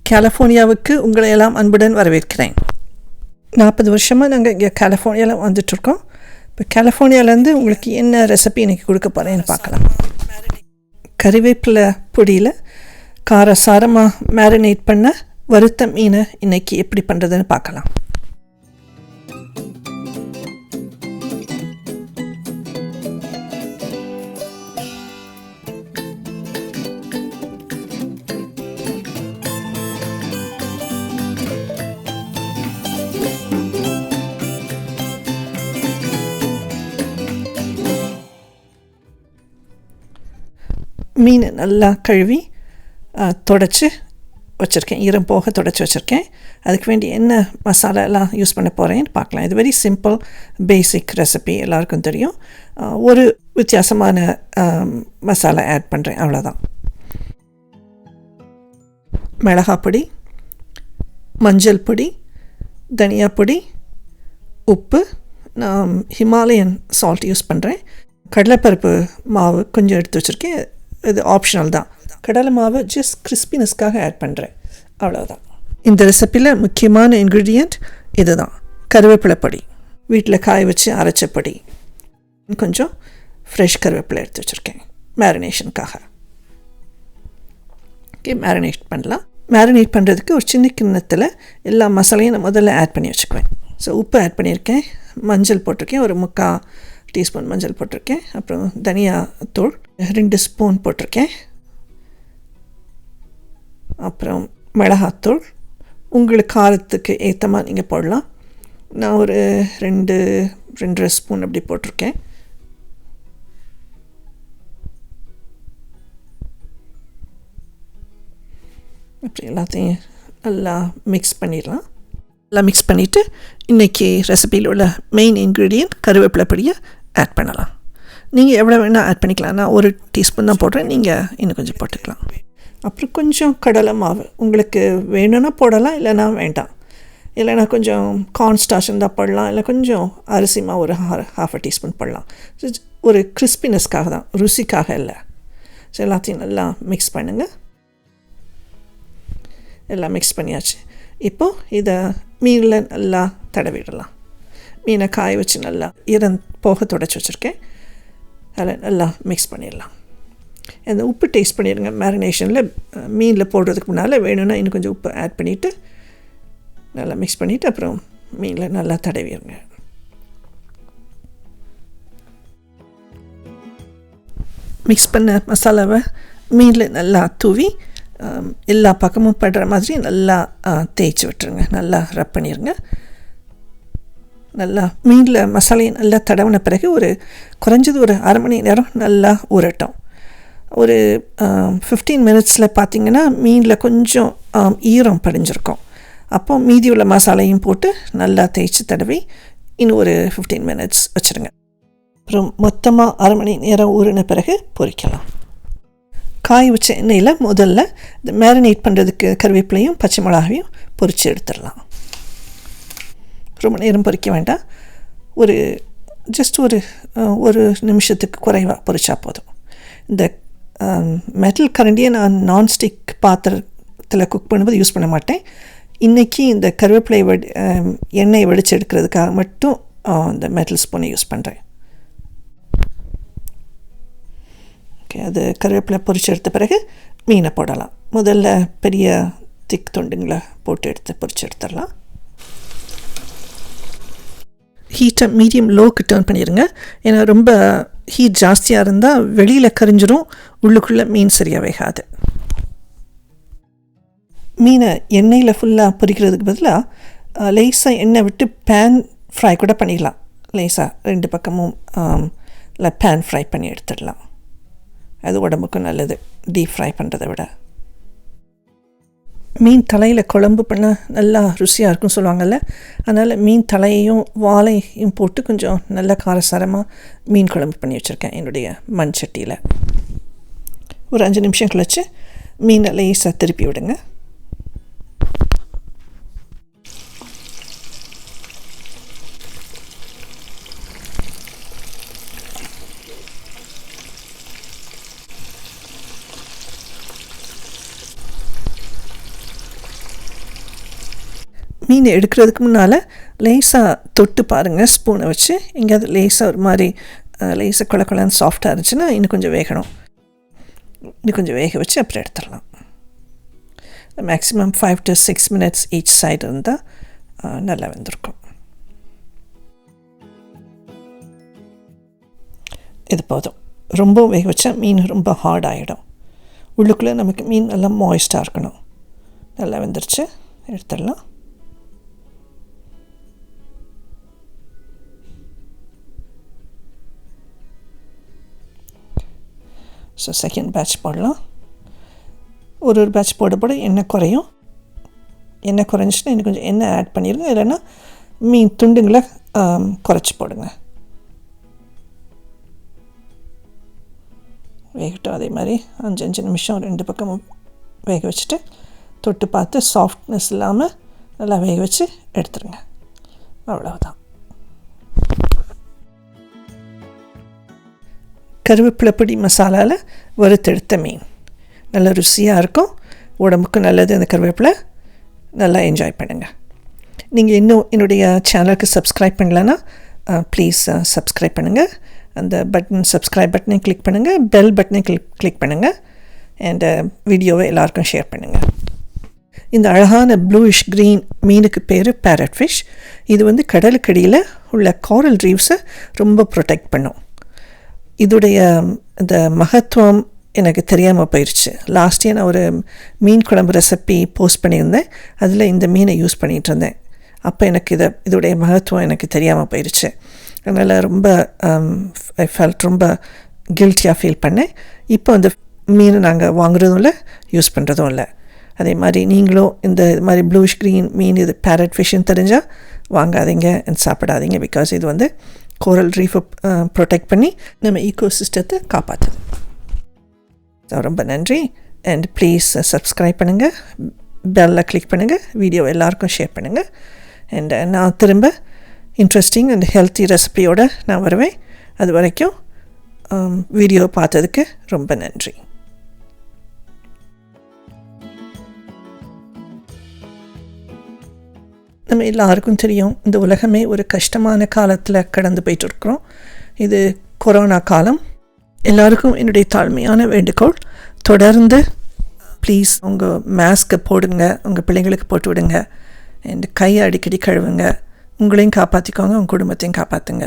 கலிஃபோர்னியாவுக்கு உங்களை எல்லாம் அன்புடன் வரவேற்கிறேன். 40 வருஷமாக நாங்கள் இங்கே கலிஃபோர்னியாவில் வந்துட்டுருக்கோம். இப்போ கலிஃபோர்னியாவிலேருந்து உங்களுக்கு என்ன ரெசிபி இன்றைக்கி கொடுக்க போகிறேன்னு பார்க்கலாம். கறிவேப்பிலை பொடியில் காரசாரமாக மேரினேட் பண்ண வறுத்த மீனை இன்றைக்கி எப்படி பண்ணுறதுன்னு பார்க்கலாம். மீன் நல்லா கழுவி தொடச்சி வச்சுருக்கேன், ஈரம் போக தொடச்சி வச்சுருக்கேன். அதுக்கு வேண்டி என்ன மசாலா எல்லாம் யூஸ் பண்ண போகிறேன்னு பார்க்கலாம். இது வெரி சிம்பிள் பேசிக் ரெசிபி, எல்லாருக்கும் தெரியும். ஒரு வித்தியாசமான மசாலா ஆட் பண்ணுறேன், அவ்வளோதான். மிளகாய் பொடி, மஞ்சள் பொடி, தனியா பொடி, உப்பு. நான் ஹிமாலயன் சால்ட் யூஸ் பண்ணுறேன். கடலைப்பருப்பு மாவு கொஞ்சம் எடுத்து வச்சுருக்கேன், இது ஆப்ஷனல் தான். கடலை மாவு ஜஸ்ட் கிறிஸ்பினஸ்க்காக ஆட் பண்ணுறேன், அவ்வளோதான். இந்த ரெசிப்பியில் முக்கியமான இன்க்ரீடியண்ட் இது தான், கருவேப்பிலை பொடி. வீட்டில் காய வச்சு அரைச்ச பொடி. கொஞ்சம் ஃப்ரெஷ் கருவேப்பிலை எடுத்து வச்சுருக்கேன் மேரினேஷனுக்காக. ஓகே, மேரினேட் பண்ணலாம். மேரினேட் பண்ணுறதுக்கு ஒரு சின்ன கிண்ணத்தில் எல்லா மசாலையும் நான் முதல்ல ஆட் பண்ணி வச்சுக்குவேன். ஸோ உப்பு ஆட் பண்ணியிருக்கேன், மஞ்சள் போட்டிருக்கேன், ஒரு 3/4 டீஸ்பூன் மஞ்சள் போட்டிருக்கேன். அப்புறம் தனியா தூள் 2 ஸ்பூன் போட்டிருக்கேன். அப்புறம் மிளகாத்தூள் உங்களுக்கு காரத்துக்கு ஏற்ற மாதிரி நீங்கள் போடலாம். நான் ஒரு 2-2.5 ஸ்பூன் அப்படி போட்டிருக்கேன். அப்படி எல்லாத்தையும் நல்லா மிக்ஸ் பண்ணிடலாம். எல்லாம் மிக்ஸ் பண்ணிவிட்டு இன்றைக்கி ரெசிபியில் உள்ள மெயின் இன்க்ரீடியன்ட் கருவேப்பிலை பொடியை ஆட் பண்ணலாம். நீங்கள் எவ்வளோ வேணால் ஆட் பண்ணிக்கலாம். நான் 1 டீஸ்பூன் தான் போடுறேன், நீங்கள் இன்னும் கொஞ்சம் போட்டுக்கலாம். அப்புறம் கொஞ்சம் கடலை மாவு உங்களுக்கு வேணும்னா போடலாம், இல்லைனா வேண்டாம். இல்லைனா கொஞ்சம் கார்ன் ஸ்டார்ச் இருந்தால் போடலாம், இல்லை கொஞ்சம் அரிசி மாவு ஒரு 1/2 டீஸ்பூன் போடலாம். ஒரு கிறிஸ்பினஸ்க்காக தான், ருசிக்காக இல்லை. ஸோ எல்லாத்தையும் நல்லா மிக்ஸ் பண்ணுங்கள். எல்லாம் மிக்ஸ் பண்ணியாச்சு. இப்போது இதை மீனில் நல்லா தடவிடலாம். மீனை காய வச்சு நல்லா ஈரம் போக தொடச்சி வச்சுருக்கேன், அதில் நல்லா மிக்ஸ் பண்ணிடலாம். அந்த உப்பு டேஸ்ட் பண்ணிடுங்க. மேரினேஷனில் மீனில் போடுறதுக்கு முன்னால் வேணும்னா இன்னும் கொஞ்சம் உப்பு ஆட் பண்ணிவிட்டு நல்லா மிக்ஸ் பண்ணிவிட்டு அப்புறம் மீனில் நல்லா தடவிடுங்க. மிக்ஸ் பண்ண மசாலாவை மீனில் நல்லா தூவி எல்லா பக்கமும் படுற மாதிரி நல்லா தேய்ச்சி விட்டுருங்க, நல்லா ரப் பண்ணிடுங்க. நல்லா மீனில் மசாலையை நல்லா தடவின பிறகு குறைஞ்சது ஒரு 1/2 மணி நேரம் நல்லா ஊறட்டும். ஒரு 15 மினிட்ஸில் பார்த்திங்கன்னா மீனில் கொஞ்சம் ஈரம் படிஞ்சிருக்கும். அப்போ மீதி உள்ள மசாலையும் போட்டு நல்லா தேய்ச்சி தடவி இன்னும் ஒரு 15 மினிட்ஸ் வச்சுருங்க. அப்புறம் மொத்தமாக 1/2 மணி நேரம் ஊறின பிறகு பொரிக்கலாம். காய் வச்ச எண்ணெயில் முதல்ல இந்த மேரினேட் பண்ணுறதுக்கு கருவேப்பிலையும் பச்சை மிளகாவையும் பொரித்து எடுத்துடலாம். ரொம்ப நேரம் பொரிக்க வேண்டாம், ஜஸ்ட் ஒரு நிமிஷத்துக்கு குறைவாக பொரிச்சா போதும். இந்த மெட்டல் கரண்டியை நான் நான்ஸ்டிக் பாத்திரத்தில் குக் பண்ணும்போது யூஸ் பண்ண மாட்டேன். இன்றைக்கி இந்த கருவேப்பிலை எண்ணெயை வடித்து எடுக்கிறதுக்காக மட்டும் இந்த மெட்டல் ஸ்பூனை யூஸ் பண்ணுறேன். ஓகே, அது கருவேப்பிலை பொரிச்சு எடுத்த பிறகு மீனை போடலாம். முதல்ல பெரிய திக் துண்டுங்களை போட்டு எடுத்து பொரிச்சு எடுத்துடலாம். ஹீட்டை மீடியம் லோக்கு டர்ன் பண்ணிடுங்க. ஏன்னா ரொம்ப ஹீட் ஜாஸ்தியாக இருந்தால் வெளியில் கரிஞ்சிரும், உள்ளுக்குள்ளே மீன் சரியாக வேகாது. மீனை எண்ணெயில் ஃபுல்லாக பொரிக்கிறதுக்கு பதிலாக லேசாக எண்ணெய் விட்டு பேன் ஃப்ரை கூட பண்ணிடலாம். லேசாக 2 பக்கமும் பேன் ஃப்ரை பண்ணி எடுத்துடலாம். அது உடம்புக்கும் நல்லது, டீப் ஃப்ரை பண்ணுறதை விட. மீன் தலையில் குழம்பு பண்ணால் நல்லா ருசியாக இருக்கும் சொல்லுவாங்கள்ல, அதனால் மீன் தலையையும் வாழையும் போட்டு கொஞ்சம் நல்ல காரசாரமாக மீன் குழம்பு பண்ணி வச்சுருக்கேன் என்னுடைய மண் சட்டியில். ஒரு 5 நிமிஷம் கழிச்சு மீனை லேசாக திருப்பி விடுங்க. மீன் எடுக்கிறதுக்கு முன்னால் லேசாக தொட்டு பாருங்கள் ஸ்பூனை வச்சு. எங்கேயாவது லேசாக ஒரு மாதிரி லேசாக குழக்குழன்னு சாஃப்டாக இருந்துச்சுன்னா இன்னும் கொஞ்சம் வேகணும். இன்னும் கொஞ்சம் வேக வச்சு அப்புறம் எடுத்துடலாம். Maximum 5 to 6 minutes each side இருந்தால் நல்லா வெந்திருக்கும். இது போதும். ரொம்ப வேக வச்சா மீன் ரொம்ப ஹார்ட் ஆகிடும். உள்ளுக்குள்ளே நமக்கு மீன் நல்லா மாய்ஸ்டாக இருக்கணும். நல்லா வெந்துருச்சு, எடுத்துடலாம். ஸோ செகண்ட் பேட்ச் போடலாம். ஒரு பேட்ச் போட எண்ணெய் குறையும். எண்ணெய் குறைஞ்சிச்சுன்னா இன்னும் கொஞ்சம் எண்ணெய் ஆட் பண்ணிடுங்க. இல்லைன்னா மீன் துண்டுங்களை குறைச்சி போடுங்க. வேகட்டும். அதே மாதிரி 5 நிமிஷம் 2 பக்கமும் வேக வச்சுட்டு தொட்டு பார்த்து சாஃப்ட்னஸ் இல்லாமல் நல்லா வேக வச்சு எடுத்துருங்க. அவ்வளவுதான். கருவேப்பிலை பொடி மசாலாவில் வறுத்தெடுத்த மீன் நல்ல ருசியாக இருக்கும். உடம்புக்கு நல்லது. அந்த கருவேப்பிலை நல்லா என்ஜாய் பண்ணுங்கள். நீங்கள் இன்னும் என்னுடைய சேனலுக்கு சப்ஸ்கிரைப் பண்ணலன்னா ப்ளீஸ் சப்ஸ்கிரைப் பண்ணுங்கள். அந்த சப்ஸ்கிரைப் பட்டனை கிளிக் பண்ணுங்கள். பெல் பட்டனை கிளிக் பண்ணுங்கள். அண்ட் வீடியோவை எல்லாருக்கும் ஷேர் பண்ணுங்கள். இந்த அழகான ப்ளூயிஷ் க்ரீன் மீனுக்கு பேர் பேரட் ஃபிஷ். இது கடலுக்கடியில் உள்ள கோரல் ரீவ்ஸை ரொம்ப ப்ரொடெக்ட் பண்ணும். இதோடைய இந்த மகத்துவம் எனக்கு தெரியாமல் போயிடுச்சு. லாஸ்ட் இயர் நான் ஒரு மீன் குழம்பு ரெசிபி போஸ்ட் பண்ணியிருந்தேன். அதில் இந்த மீனை யூஸ் பண்ணிகிட்டு இருந்தேன். அப்போ எனக்கு இதோடைய மகத்துவம் எனக்கு தெரியாமல் போயிடுச்சு. அதனால் ரொம்ப ஐ ஃபெல்ட் ரொம்ப கில்ட்டியாக ஃபீல் பண்ணேன். இப்போ அந்த மீனை நாங்கள் வாங்குறதும் இல்லை, யூஸ் பண்ணுறதும் இல்லை. அதே மாதிரி நீங்களும் இந்த மாதிரி ப்ளூஷ் க்ரீன் மீன் இது பேரட் ஃபிஷ்ஷுன்னு தெரிஞ்சால் வாங்காதீங்க அண்ட் சாப்பிடாதீங்க. பிகாஸ் இது கோரல் ரீஃபை ப்ரொடெக்ட் பண்ணி நம்ம ஈகோசிஸ்டத்தை காப்பாற்றுது. ரொம்ப நன்றி. அண்ட் ப்ளீஸ் சப்ஸ்கிரைப் பண்ணுங்கள், பெல்லில் கிளிக் பண்ணுங்கள், வீடியோ எல்லாருக்கும் ஷேர் பண்ணுங்கள். அண்ட் நான் திரும்ப இன்ட்ரெஸ்டிங் அண்ட் ஹெல்த்தி ரெசிபியோடு நான் வருவேன். அது வரைக்கும் வீடியோ பார்த்ததுக்கு ரொம்ப நன்றி. நம்ம எல்லாருக்கும் தெரியும், இந்த உலகமே ஒரு கஷ்டமான காலத்தில் கடந்து போயிட்டுருக்குறோம். இது கொரோனா காலம். எல்லாருக்கும் என்னுடைய தாழ்மையான வேண்டுகோள், தொடர்ந்து ப்ளீஸ் உங்கள் மாஸ்க்கை போடுங்க, உங்கள் பிள்ளைங்களுக்கு போட்டு விடுங்க. அண்ட் கையை அடிக்கடி கழுவுங்க. உங்களையும் காப்பாற்றிக்கோங்க, உங்கள் குடும்பத்தையும் காப்பாற்றுங்க.